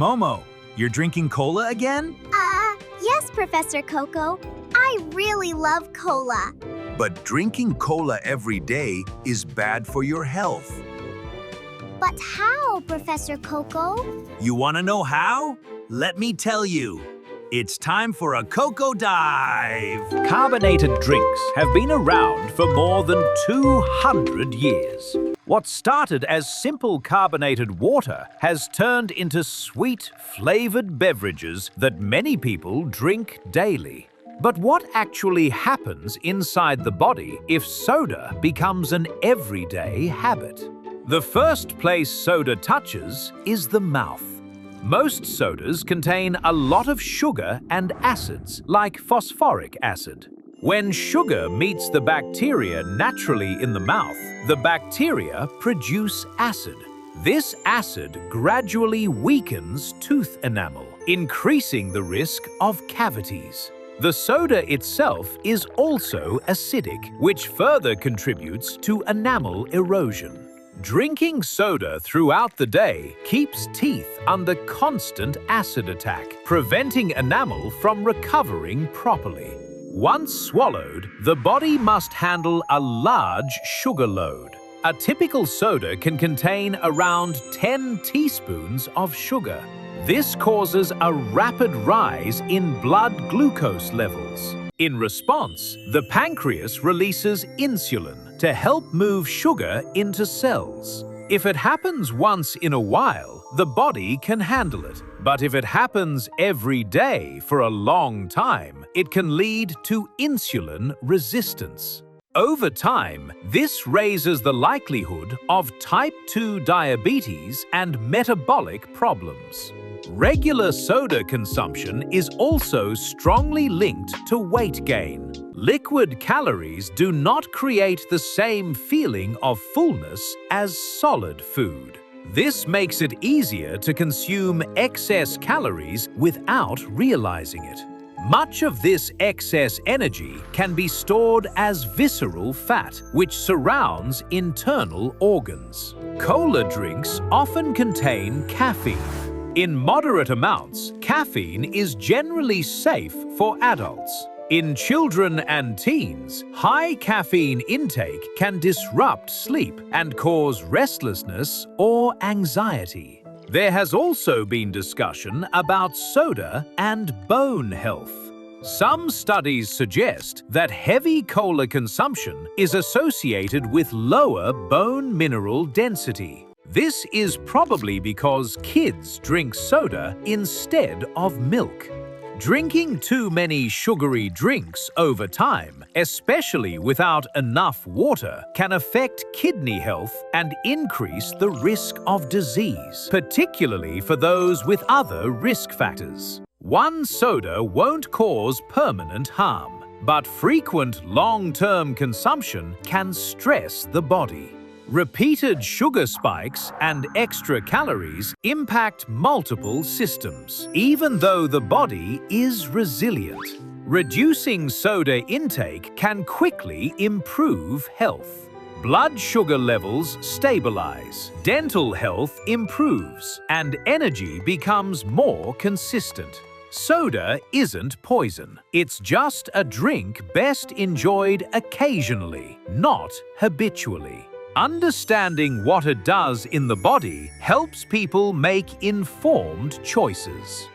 Momo, you're drinking cola again? Yes, Professor Coco. I really love cola. But drinking cola every day is bad for your health. But how, Professor Coco? You want to know how? Let me tell you. It's time for a Coco Dive! Carbonated drinks have been around for more than 200 years. What started as simple carbonated water has turned into sweet, flavored beverages that many people drink daily. But what actually happens inside the body if soda becomes an everyday habit? The first place soda touches is the mouth. Most sodas contain a lot of sugar and acids, like phosphoric acid. When sugar meets the bacteria naturally in the mouth, the bacteria produce acid. This acid gradually weakens tooth enamel, increasing the risk of cavities. The soda itself is also acidic, which further contributes to enamel erosion. Drinking soda throughout the day keeps teeth under constant acid attack, preventing enamel from recovering properly. Once swallowed, the body must handle a large sugar load. A typical soda can contain around 10 teaspoons of sugar. This causes a rapid rise in blood glucose levels. In response, the pancreas releases insulin to help move sugar into cells. If it happens once in a while, the body can handle it. But if it happens every day for a long time, it can lead to insulin resistance. Over time, this raises the likelihood of type 2 diabetes and metabolic problems. Regular soda consumption is also strongly linked to weight gain. Liquid calories do not create the same feeling of fullness as solid food. This makes it easier to consume excess calories without realizing it. Much of this excess energy can be stored as visceral fat, which surrounds internal organs. Cola drinks often contain caffeine. In moderate amounts, caffeine is generally safe for adults. In children and teens, high caffeine intake can disrupt sleep and cause restlessness or anxiety. There has also been discussion about soda and bone health. Some studies suggest that heavy cola consumption is associated with lower bone mineral density. This is probably because kids drink soda instead of milk. Drinking too many sugary drinks over time, especially without enough water, can affect kidney health and increase the risk of disease, particularly for those with other risk factors. One soda won't cause permanent harm, but frequent long-term consumption can stress the body. Repeated sugar spikes and extra calories impact multiple systems, even though the body is resilient. Reducing soda intake can quickly improve health. Blood sugar levels stabilize, dental health improves, and energy becomes more consistent. Soda isn't poison. It's just a drink best enjoyed occasionally, not habitually. Understanding what it does in the body helps people make informed choices.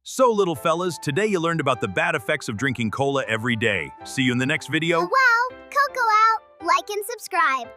So, little fellas, today you learned about the bad effects of drinking cola every day. See you in the next video. Well, Coco out. Like and subscribe.